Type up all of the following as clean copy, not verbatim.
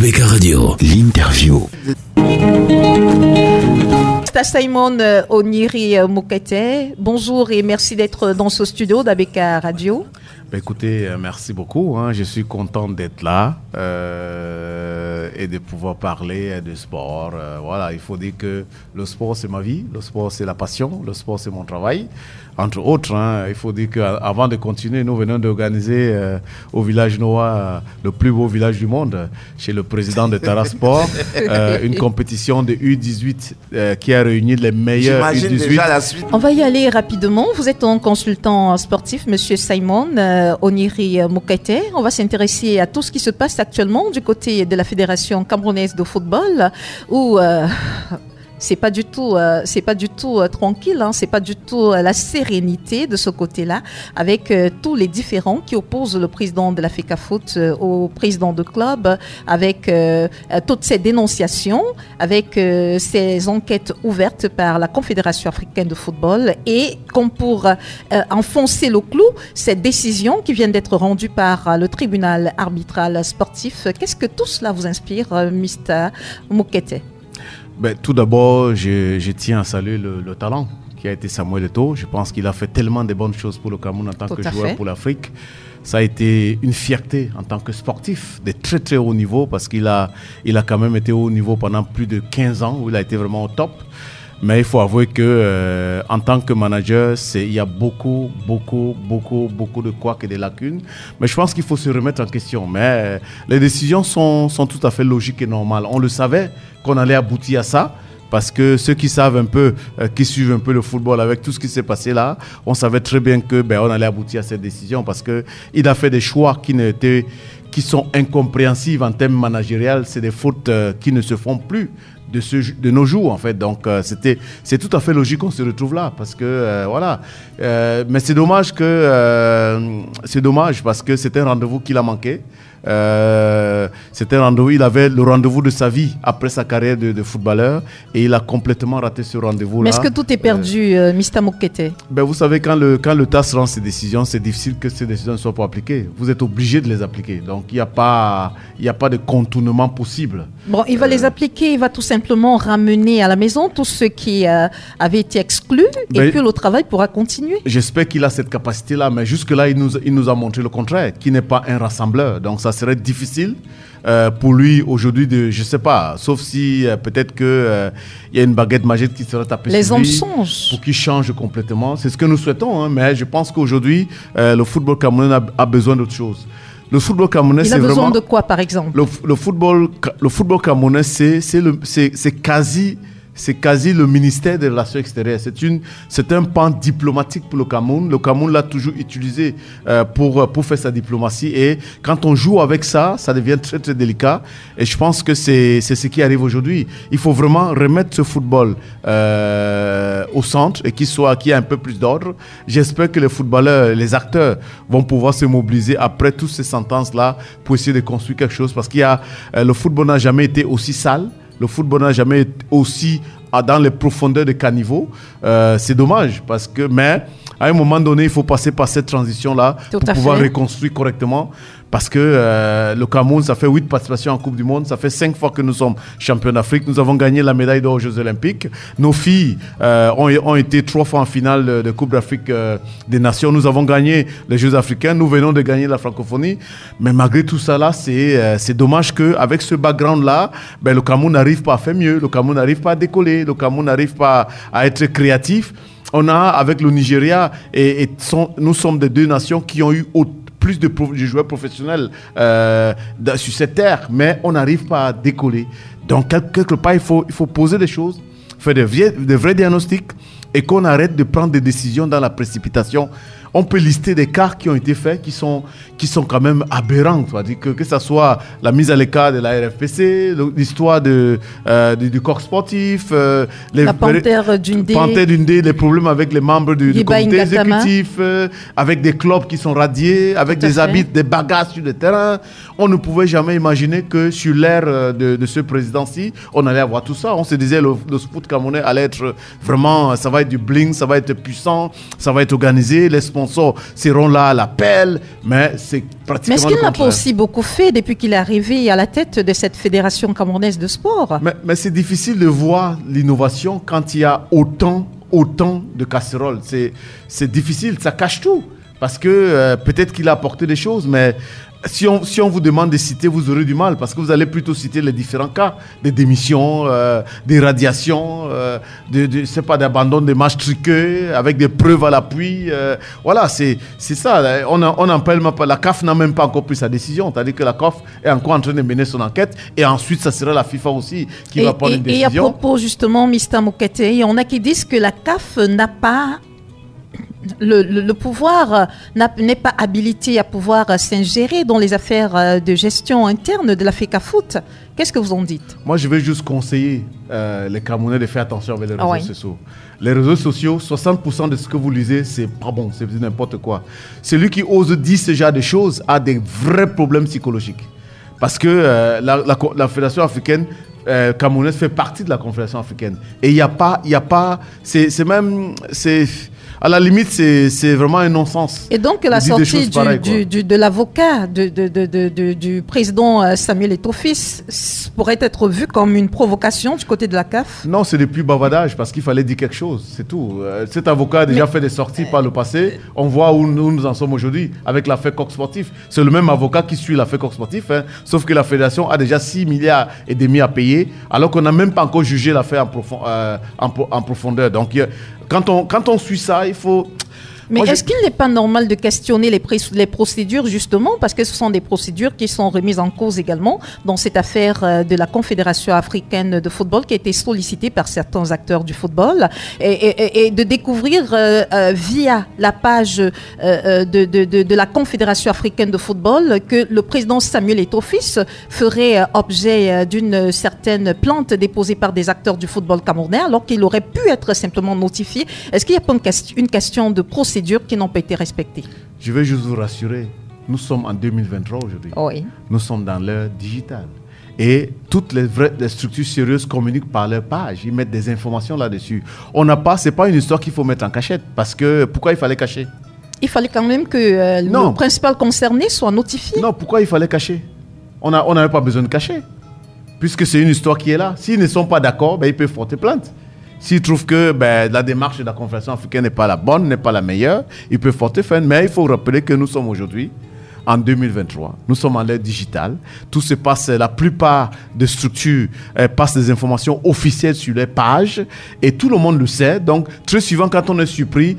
ABK Radio, l'interview. Simon Oniri Mokete, bonjour et merci d'être dans ce studio d'ABK Radio. Écoutez, merci beaucoup. Je suis content d'être là et de pouvoir parler de sport. Voilà, il faut dire que le sport, c'est ma vie. Le sport, c'est la passion. Le sport, c'est mon travail. Entre autres, il faut dire qu'avant de continuer, nous venons d'organiser au village Noah, le plus beau village du monde, chez le président de Tara Sport, une compétition de U18 qui a réuni les meilleurs U18. Déjà la suite. On va y aller rapidement. Vous êtes un consultant sportif, Monsieur Simon Oniri Mokete. On va s'intéresser à tout ce qui se passe actuellement du côté de la Fédération camerounaise de football, où c'est pas du tout tranquille, c'est pas du tout la sérénité de ce côté-là, avec tous les différends qui opposent le président de la FECAFOOT au président de club, avec toutes ces dénonciations, avec ces enquêtes ouvertes par la Confédération africaine de football, et comme pour enfoncer le clou, cette décision qui vient d'être rendue par le tribunal arbitral sportif. Qu'est-ce que tout cela vous inspire, Mr. Mokete? Tout d'abord, je tiens à saluer le talent qui a été Samuel Eto'o. Je pense qu'il a fait tellement de bonnes choses pour le Cameroun en tant que joueur pour l'Afrique. Ça a été une fierté en tant que sportif de très très haut niveau, parce qu'il a quand même été au haut niveau pendant plus de 15 ans où il a été vraiment au top. Mais il faut avouer que en tant que manager, il y a beaucoup de couacs et de lacunes. Mais je pense qu'il faut se remettre en question. Mais les décisions sont tout à fait logiques et normales. On le savait qu'on allait aboutir à ça, parce que ceux qui savent un peu, qui suivent un peu le football avec tout ce qui s'est passé là, on savait très bien que on allait aboutir à cette décision, parce que il a fait des choix qui sont incompréhensibles en termes managériels. C'est des fautes qui ne se font plus de nos jours, en fait. Donc c'est tout à fait logique qu'on se retrouve là, parce que voilà. Mais c'est dommage parce que c'est un rendez-vous qu'il a manqué. C'était un rendez-vous, il avait le rendez-vous de sa vie après sa carrière de footballeur, et il a complètement raté ce rendez-vous-là. Mais est-ce que tout est perdu, Mr. Mokete? Vous savez, quand le TAS rend ses décisions, c'est difficile que ces décisions ne soient pas appliquées. Vous êtes obligé de les appliquer. Donc il n'y a pas de contournement possible. Bon, il va les appliquer, il va tout simplement ramener à la maison tous ceux qui avaient été exclus, et puis le travail pourra continuer. J'espère qu'il a cette capacité-là, mais jusque-là, il nous a montré le contraire, qu'il n'est pas un rassembleur. Donc ça serait difficile pour lui aujourd'hui je sais pas, sauf si peut-être que il y a une baguette magique qui serait tapée sur lui. Les hommes changent. Pour qu'il change complètement. C'est ce que nous souhaitons, mais je pense qu'aujourd'hui, le football camerounais a besoin d'autre chose. Le football camerounais, c'est vraiment... Il a besoin de quoi, par exemple? Le football camerounais, c'est quasi le ministère des Relations extérieures. C'est un pan diplomatique pour le Cameroun. Le Cameroun l'a toujours utilisé pour faire sa diplomatie. Et quand on joue avec ça, ça devient très très délicat. Et je pense que c'est ce qui arrive aujourd'hui. Il faut vraiment remettre ce football au centre et qu'il y ait un peu plus d'ordre. J'espère que les footballeurs, les acteurs vont pouvoir se mobiliser après toutes ces sentences-là pour essayer de construire quelque chose. Parce le football n'a jamais été aussi sale. Le football n'a jamais été aussi dans les profondeurs de caniveau. C'est dommage, mais à un moment donné, il faut passer par cette transition-là pour pouvoir reconstruire correctement. Parce que le Cameroun, ça fait 8 participations en Coupe du Monde. Ça fait 5 fois que nous sommes champions d'Afrique. Nous avons gagné la médaille d'or aux Jeux Olympiques. Nos filles ont été 3 fois en finale de Coupe d'Afrique des Nations. Nous avons gagné les Jeux africains. Nous venons de gagner la francophonie. Mais malgré tout ça, là, c'est dommage qu'avec ce background-là, le Cameroun n'arrive pas à faire mieux. Le Cameroun n'arrive pas à décoller. Le Cameroun n'arrive pas à être créatif. On a, avec le Nigeria, nous sommes des 2 nations qui ont eu plus de joueurs professionnels sur cette terre, mais on n'arrive pas à décoller. Donc, quelque part, il faut poser des choses, faire de vrais diagnostics, et qu'on arrête de prendre des décisions dans la précipitation. On peut lister des cas qui ont été faits qui sont quand même aberrants. Que ce soit la mise à l'écart de la RFPC, l'histoire du corps sportif, la Panthère Dundee, les problèmes avec les membres du comité exécutif, avec des clubs qui sont radiés, avec des habits, des bagarres sur le terrain. On ne pouvait jamais imaginer que sur l'ère de ce président-ci, on allait avoir tout ça. On se disait le foot camerounais allait être vraiment, ça va être du bling, ça va être puissant, ça va être organisé, les sponsors sponsors seront là à l'appel, mais c'est pratiquement. Mais est-ce qu'il n'a pas contraire. aussi beaucoup fait depuis qu'il est arrivé à la tête de cette fédération camerounaise de sport? Mais c'est difficile de voir l'innovation quand il y a autant de casseroles. C'est difficile, ça cache tout. Parce que peut-être qu'il a apporté des choses, mais si on vous demande de citer, vous aurez du mal, parce que vous allez plutôt citer les différents cas, des démissions, des radiations, d'abandon des matchs truqués, avec des preuves à l'appui. Voilà, c'est ça. On n'en parle même pas. La CAF n'a même pas encore pris sa décision. C'est-à-dire que la CAF est encore en train de mener son enquête, et ensuite, ça sera la FIFA aussi qui va prendre une décision. Et à propos, justement, Mr. Moukete, il y en a qui disent que la CAF n'a pas... Le pouvoir n'est pas habilité à pouvoir s'ingérer dans les affaires de gestion interne de la FECAFOOT. Qu'est-ce que vous en dites? Moi, je vais juste conseiller les Camerounais de faire attention avec les réseaux sociaux. Les réseaux sociaux, 60% de ce que vous lisez, c'est pas bon, c'est n'importe quoi. Celui qui ose dire ce genre de choses a des vrais problèmes psychologiques. Parce que la Fédération africaine camerounaise fait partie de la Confédération africaine. Et il n'y a pas, à la limite, c'est vraiment un non-sens. Et donc, la sortie de l'avocat du président Samuel Eto'o-Fils pourrait être vue comme une provocation du côté de la CAF? Non, c'est depuis bavardage, parce qu'il fallait dire quelque chose, c'est tout. Cet avocat a déjà fait des sorties par le passé. On voit où nous en sommes aujourd'hui avec l'affaire Coq Sportif. C'est le même avocat qui suit l'affaire Coq Sportif, hein, sauf que la fédération a déjà 6,5 milliards à payer, alors qu'on n'a même pas encore jugé l'affaire en profondeur. Donc, quand on suit ça, il faut... Mais est-ce qu'il n'est pas normal de questionner les procédures, justement, parce que ce sont des procédures qui sont remises en cause également dans cette affaire de la Confédération africaine de football qui a été sollicitée par certains acteurs du football, et de découvrir via la page de la Confédération africaine de football que le président Samuel Eto'o-Fils ferait objet d'une certaine plainte déposée par des acteurs du football camerounais, alors qu'il aurait pu être simplement notifié. Est-ce qu'il n'y a pas une question de procédure qui n'ont pas été respectées? Je vais juste vous rassurer, nous sommes en 2023 aujourd'hui. Oui. Nous sommes dans l'ère digitale. Et toutes les structures sérieuses communiquent par leur page. Ils mettent des informations là-dessus. C'est pas une histoire qu'il faut mettre en cachette. Parce que, pourquoi il fallait cacher? Il fallait quand même que le principal concerné soit notifié. Non, pourquoi il fallait cacher? On n'avait pas besoin de cacher. Puisque c'est une histoire qui est là. S'ils ne sont pas d'accord, ils peuvent porter plainte. S'ils trouvent que la démarche de la Confédération africaine n'est pas la bonne, n'est pas la meilleure, ils peuvent porter plainte. Mais il faut rappeler que nous sommes aujourd'hui en 2023. Nous sommes en l'ère digitale. Tout se passe, la plupart des structures passent des informations officielles sur les pages et tout le monde le sait. Donc, très souvent, quand on est surpris,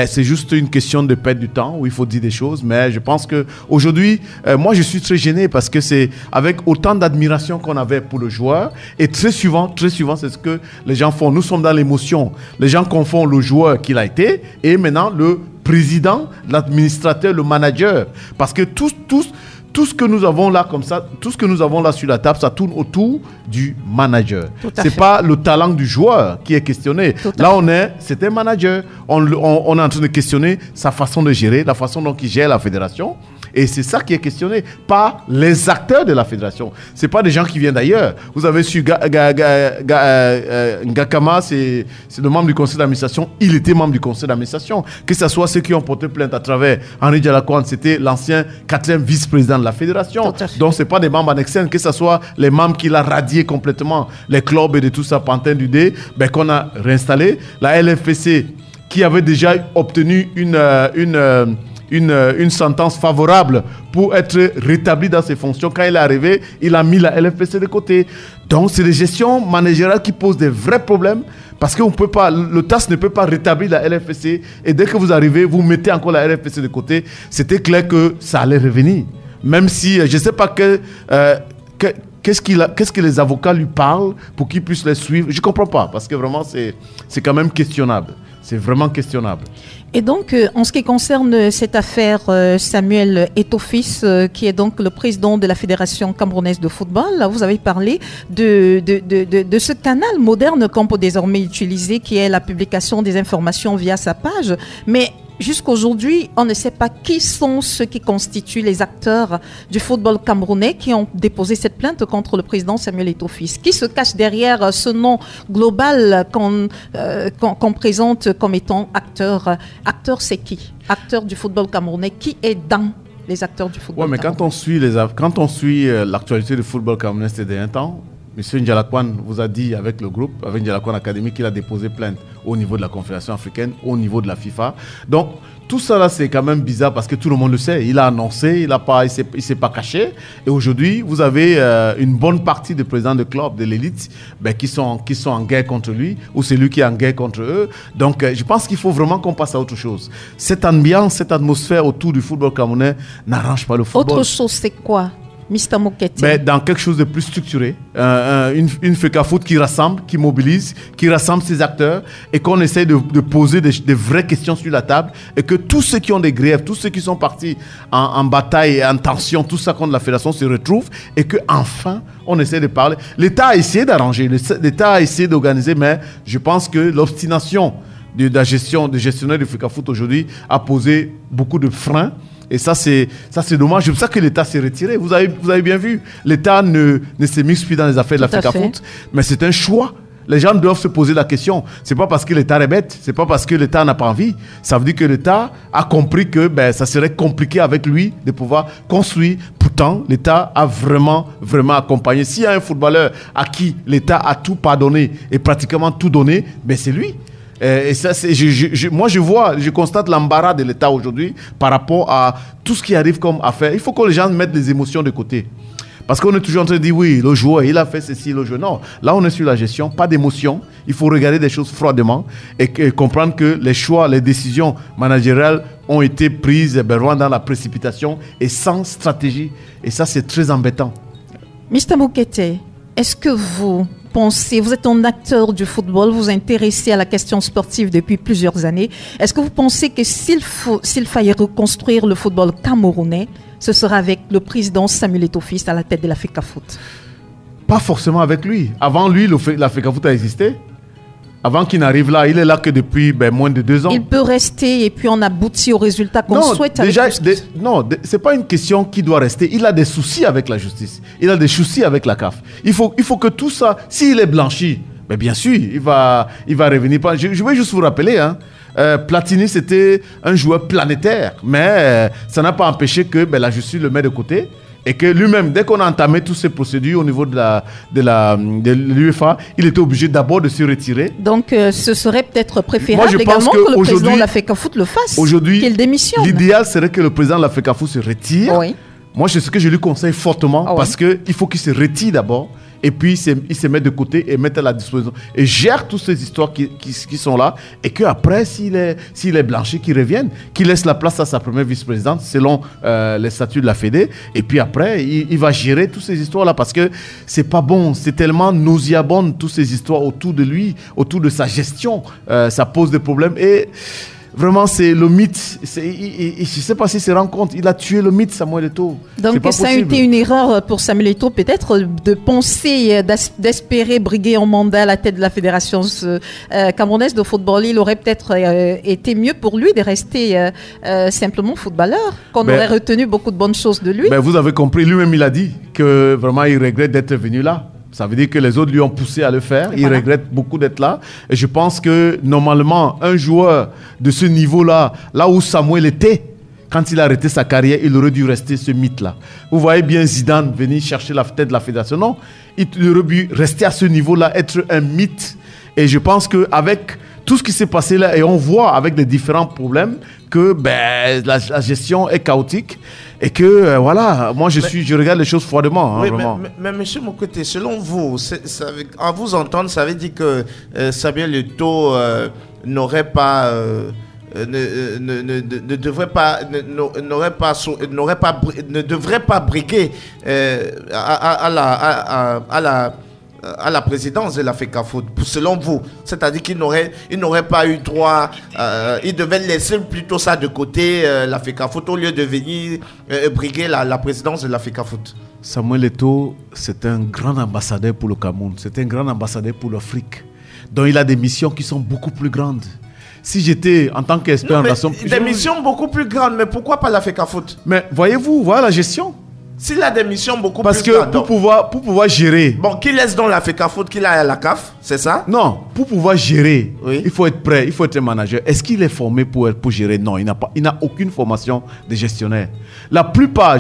c'est juste une question de perdre du temps où il faut dire des choses. Mais je pense qu'aujourd'hui, moi, je suis très gêné parce que c'est avec autant d'admiration qu'on avait pour le joueur. Et très souvent, c'est ce que les gens font. Nous sommes dans l'émotion. Les gens confondent le joueur qu'il a été et maintenant le président, l'administrateur, le manager. Parce que tout ce que nous avons là comme ça, tout ce que nous avons là sur la table, ça tourne autour du manager. C'est pas le talent du joueur qui est questionné. Là, c'est un manager. On est en train de questionner sa façon de gérer, la façon dont il gère la fédération. Et c'est ça qui est questionné, pas les acteurs de la fédération. C'est pas des gens qui viennent d'ailleurs. Vous avez su Ngakama, c'est le membre du conseil d'administration. Il était membre du conseil d'administration. Que ce soit ceux qui ont porté plainte à travers Henri Dialakouane, c'était l'ancien 4e vice-président de la fédération. Donc c'est pas des membres annexes. Que ce soit les membres qu'il a radiés complètement, les clubs et de tout ça, Pantin du D, qu'on a réinstallé. La LFPC qui avait déjà obtenu une sentence favorable pour être rétabli dans ses fonctions. Quand il est arrivé, il a mis la LFPC de côté. Donc, c'est des gestions managériales qui posent des vrais problèmes parce que le TAS ne peut pas rétablir la LFPC et dès que vous arrivez, vous mettez encore la LFPC de côté. C'était clair que ça allait revenir. Même si, je ne sais pas qu'est-ce que les avocats lui parlent pour qu'il puisse les suivre. Je ne comprends pas parce que vraiment, c'est quand même questionnable. C'est vraiment questionnable. Et donc, en ce qui concerne cette affaire, Samuel Eto'o-Fils, qui est donc le président de la Fédération camerounaise de football, là, vous avez parlé de ce canal moderne qu'on peut désormais utiliser, qui est la publication des informations via sa page. Mais jusqu'aujourd'hui, on ne sait pas qui sont ceux qui constituent les acteurs du football camerounais qui ont déposé cette plainte contre le président Samuel Eto'o-Fils. Qui se cache derrière ce nom global qu'on présente comme étant acteur? Acteur, c'est qui? Acteur du football camerounais, qui est dans les acteurs du football camerounais? Quand on suit l'actualité du football camerounais ces derniers temps, M. Ndialakwan vous a dit avec le groupe, avec Ndialakwan Academy, qu'il a déposé plainte au niveau de la Confédération africaine, au niveau de la FIFA. Donc, tout ça là, c'est quand même bizarre parce que tout le monde le sait. Il a annoncé, il s'est pas caché. Et aujourd'hui, vous avez une bonne partie des présidents de clubs, de l'élite, qui sont en guerre contre lui, ou c'est lui qui est en guerre contre eux. Donc, je pense qu'il faut vraiment qu'on passe à autre chose. Cette ambiance, cette atmosphère autour du football camerounais n'arrange pas le football. Autre chose, c'est quoi? Mr. Mokete. Dans quelque chose de plus structuré, une FECAFOOT qui rassemble, qui mobilise, qui rassemble ses acteurs et qu'on essaie de poser des vraies questions sur la table et que tous ceux qui ont des griefs, tous ceux qui sont partis en bataille et en tension, tout ça contre la fédération se retrouvent et qu'enfin on essaie de parler. L'État a essayé d'arranger, l'État a essayé d'organiser, mais je pense que l'obstination de la gestionnaire du FECAFOOT aujourd'hui a posé beaucoup de freins. Et ça, c'est dommage. C'est pour ça que l'État s'est retiré. Vous avez bien vu, l'État ne s'émix plus dans les affaires de la FECAFOOT, mais c'est un choix. Les gens doivent se poser la question. C'est pas parce que l'État est bête, c'est pas parce que l'État n'a pas envie. Ça veut dire que l'État a compris que ça serait compliqué avec lui de pouvoir construire. Pourtant, l'État a vraiment accompagné. S'il y a un footballeur à qui l'État a tout pardonné et pratiquement tout donné, c'est lui. Et ça, je constate l'embarras de l'État aujourd'hui par rapport à tout ce qui arrive comme affaire. Il faut que les gens mettent les émotions de côté. Parce qu'on est toujours en train de dire, oui, le joueur, il a fait ceci, le joueur. Non, là, on est sur la gestion, pas d'émotion. Il faut regarder des choses froidement et comprendre que les choix, les décisions managériales ont été prises vraiment dans la précipitation et sans stratégie. Et ça, c'est très embêtant. Mr. Mokete, est-ce que vous êtes un acteur du football, vous vous intéressez à la question sportive depuis plusieurs années. Est-ce que vous pensez que s'il fallait reconstruire le football camerounais, ce sera avec le président Samuel Eto'o-Fils à la tête de la FECAFOOT? Pas forcément avec lui. Avant lui, la FECAFOOT a existé. Avant qu'il n'arrive là, il est là que depuis moins de 2 ans. Il peut rester et puis on aboutit au résultat qu'on souhaite. Non, c'est pas une question qui doit rester. Il a des soucis avec la justice. Il a des soucis avec la CAF. Il faut que tout ça, s'il est blanchi, bien sûr, il va revenir. Je vais juste vous rappeler, Platini, c'était un joueur planétaire, mais ça n'a pas empêché que la justice le met de côté. Et que lui-même, dès qu'on a entamé toutes ces procédures au niveau de l'UEFA, il était obligé d'abord de se retirer. Donc, ce serait peut-être préférable également que le président de la FECAFOOT le fasse, qu'il démissionne. L'idéal serait que le président de la FECAFOOT se retire. Oui. Moi, c'est ce que je lui conseille fortement, parce qu'il faut qu'il se retire d'abord. Et puis, il se met de côté et met à la disposition. Et gère toutes ces histoires qui sont là. Et qu'après, s'il est blanchi, qu'il revienne, qu'il laisse la place à sa première vice-présidente, selon les statuts de la Fédé. Et puis après, il va gérer toutes ces histoires-là. Parce que c'est pas bon. C'est tellement nauséabond, toutes ces histoires autour de lui, autour de sa gestion. Ça pose des problèmes. Et vraiment, c'est le mythe. Je ne sais pas s'il se rend compte. Il a tué le mythe, Samuel Eto'o. Donc, ça a été une erreur pour Samuel Eto'o, peut-être, de penser, d'espérer briguer un mandat à la tête de la Fédération camerounaise de football. Il aurait peut-être été mieux pour lui de rester simplement footballeur, qu'on aurait retenu beaucoup de bonnes choses de lui. Vous avez compris, lui-même, il a dit que vraiment, il regrette d'être venu là. Ça veut dire que les autres lui ont poussé à le faire. Il regrette beaucoup d'être là. Et je pense que normalement, un joueur de ce niveau-là, là où Samuel était, quand il a arrêté sa carrière, il aurait dû rester ce mythe-là. Vous voyez bien Zidane venir chercher la tête de la fédération. Non, il aurait dû rester à ce niveau-là, être un mythe. Et je pense qu'avec tout ce qui s'est passé là, et on voit avec les différents problèmes que la gestion est chaotique. Et que, moi, je regarde les choses froidement. Oui, vraiment. mais M. Mokete, selon vous, en vous entendre, ça veut dire que Samuel Eto'o n'aurait pas... ne devrait pas briguer à la présidence de la FECAFOOT, selon vous. C'est-à-dire qu'il n'aurait pas eu droit, il devait laisser plutôt ça de côté, la FECAFOOT, au lieu de venir briguer la présidence de la FECAFOOT. Samuel Eto'o, c'est un grand ambassadeur pour le Cameroun, c'est un grand ambassadeur pour l'Afrique. Donc il a des missions qui sont beaucoup plus grandes. si j'étais en tant qu'expert en relation... Des missions beaucoup plus grandes, mais pourquoi pas la FECAFOOT? Mais voyez-vous, voilà la gestion. S'il a des missions beaucoup Parce plus que grandes... pour pouvoir gérer... Bon, qu'il laisse donc la FECAFOOT, qu'il aille à la CAF, c'est ça? Non, pour pouvoir gérer, Oui. il faut être prêt, il faut être un manager. Est-ce qu'il est formé pour gérer? Non, il n'a aucune formation de gestionnaire. La plupart,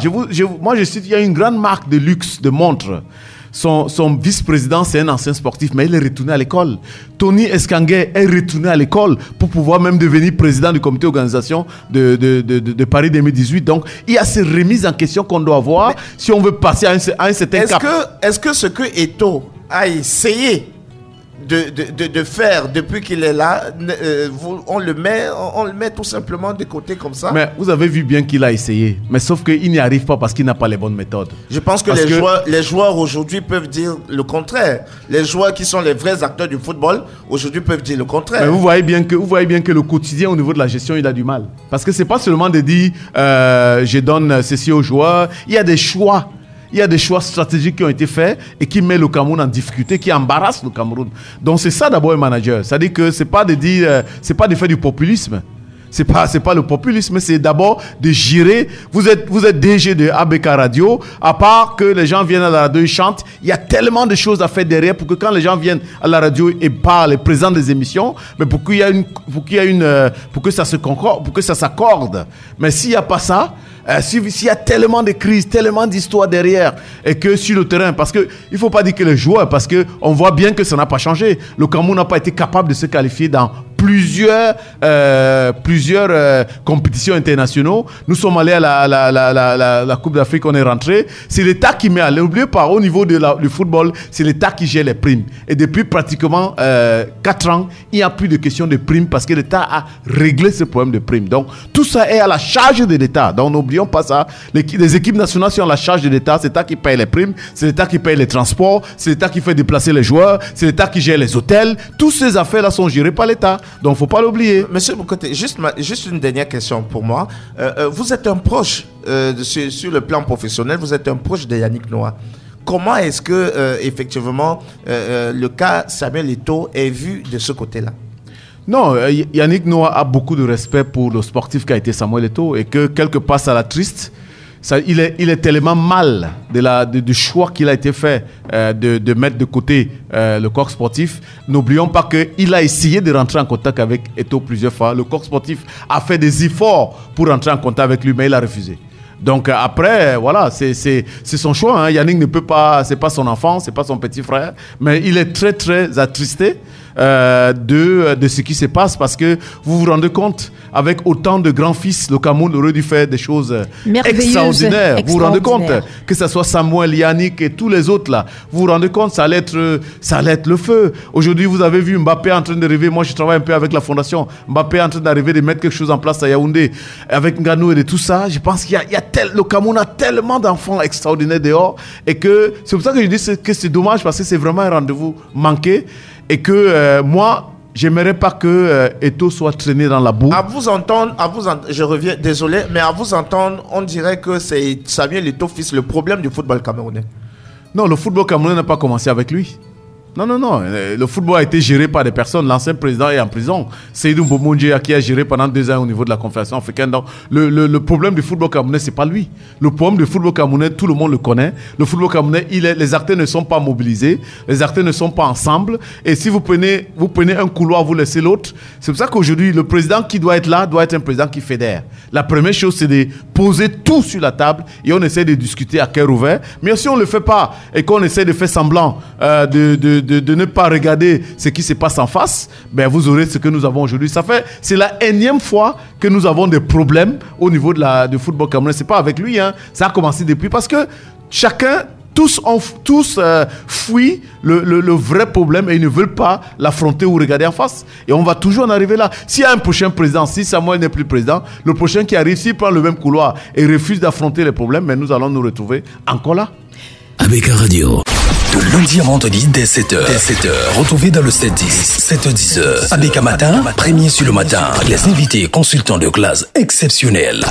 moi je cite, il y a une grande marque de luxe, de montres. Son vice-président, c'est un ancien sportif, mais il est retourné à l'école. Tony Escanguet est retourné à l'école pour pouvoir même devenir président du comité d'organisation de Paris 2018. Donc, il y a ces remises en question qu'on doit avoir si on veut passer à un certain cap. Est-ce que ce que Eto'o a essayé de faire depuis qu'il est là, on le met tout simplement de côté comme ça? Mais vous avez vu bien qu'il a essayé. Mais sauf qu'il n'y arrive pas parce qu'il n'a pas les bonnes méthodes. Je pense que les joueurs aujourd'hui peuvent dire le contraire. Les joueurs qui sont les vrais acteurs du football aujourd'hui peuvent dire le contraire. Mais vous voyez bien que le quotidien au niveau de la gestion, il a du mal. Parce que c'est pas seulement de dire je donne ceci aux joueurs. Il y a des choix. Il y a des choix stratégiques qui ont été faits et qui mettent le Cameroun en difficulté, qui embarrassent le Cameroun. Donc c'est ça d'abord un manager. C'est-à-dire que c'est pas de dire, c'est pas de faire du populisme. C'est pas le populisme, c'est d'abord de gérer. Vous êtes DG de ABK Radio. À part que les gens viennent à la radio, ils chantent. Il y a tellement de choses à faire derrière pour que quand les gens viennent à la radio et parlent et présentent des émissions, mais pour que ça se concorde, pour que ça s'accorde. Mais s'il n'y a pas ça, s'il y a tellement de crises, tellement d'histoires derrière, et que sur le terrain, parce que il faut pas dire que les joueurs, parce que on voit bien que ça n'a pas changé. Le Cameroun n'a pas été capable de se qualifier dans plusieurs compétitions internationales. Nous sommes allés à la Coupe d'Afrique, on est rentré. C'est l'État qui met à l'oubliez pas, au niveau du football, c'est l'État qui gère les primes. Et depuis pratiquement 4 ans, il n'y a plus de question de primes parce que l'État a réglé ce problème de primes. Donc tout ça est à la charge de l'État. Donc n'oublions pas ça. Les équipes nationales sont à la charge de l'État. C'est l'État qui paye les primes, c'est l'État qui paye les transports, c'est l'État qui fait déplacer les joueurs, c'est l'État qui gère les hôtels. Toutes ces affaires-là sont gérées par l'État. Donc, il ne faut pas l'oublier. Monsieur Moukoté, juste une dernière question pour moi. Vous êtes un proche, sur le plan professionnel, vous êtes un proche de Yannick Noah. Comment est-ce que, effectivement, le cas Samuel Eto'o est vu de ce côté-là? Non, Yannick Noah a beaucoup de respect pour le sportif qui a été Samuel Eto'o et que, quelque part, ça l'attriste. Il est tellement mal du choix qu'il a été fait de mettre de côté le corps sportif. N'oublions pas qu'il a essayé de rentrer en contact avec Eto'o plusieurs fois. Le corps sportif a fait des efforts pour rentrer en contact avec lui, mais il a refusé. Donc après, voilà, c'est son choix. Hein. Yannick ne peut pas, c'est pas son enfant, c'est pas son petit frère, mais il est très très attristé de ce qui se passe parce que vous vous rendez compte, avec autant de grands-fils, le Cameroun aurait dû faire des choses extraordinaires. Vous vous rendez compte que ce soit Samuel, Yannick et tous les autres là, vous vous rendez compte, ça allait être le feu. Aujourd'hui, vous avez vu Mbappé en train d'arriver. Moi, je travaille un peu avec la fondation. Mbappé en train d'arriver de mettre quelque chose en place à Yaoundé avec Nganou et de tout ça. Je pense qu'il y a le Cameroun a tellement d'enfants extraordinaires dehors et que c'est pour ça que je dis que c'est dommage parce que c'est vraiment un rendez-vous manqué et que moi j'aimerais pas que Eto'o soit traîné dans la boue. À vous entendre, je reviens, désolé, mais à vous entendre, on dirait que c'est Samuel Eto'o fils le problème du football camerounais. Non, le football camerounais n'a pas commencé avec lui. Non. Le football a été géré par des personnes. L'ancien président est en prison. Seydou Mbomondje qui a géré pendant 2 ans au niveau de la Confédération africaine. Donc, le problème du football camerounais, c'est pas lui. Le problème du football camerounais, tout le monde le connaît. Le football camerounais, les acteurs ne sont pas mobilisés. Les acteurs ne sont pas ensemble. Et si vous prenez un couloir, vous laissez l'autre. C'est pour ça qu'aujourd'hui, le président qui doit être là, doit être un président qui fédère. La première chose, c'est de poser tout sur la table et on essaie de discuter à cœur ouvert. Mais si on ne le fait pas et qu'on essaie de faire semblant de ne pas regarder ce qui se passe en face, ben vous aurez ce que nous avons aujourd'hui. C'est la énième fois que nous avons des problèmes au niveau du football camerounais. C'est pas avec lui, hein. Ça a commencé depuis parce que tous fuient le vrai problème et ils ne veulent pas l'affronter ou regarder en face. Et on va toujours en arriver là. S'il y a un prochain président, si Samuel n'est plus président, le prochain qui arrive, s'il prend le même couloir et refuse d'affronter les problèmes, mais nous allons nous retrouver encore là. ABK Radio. De lundi à vendredi dès 7h. Retrouvez dans le 7-10, 7h-10h. ABK Matin, premier sur le matin. Les invités consultants de classe exceptionnels.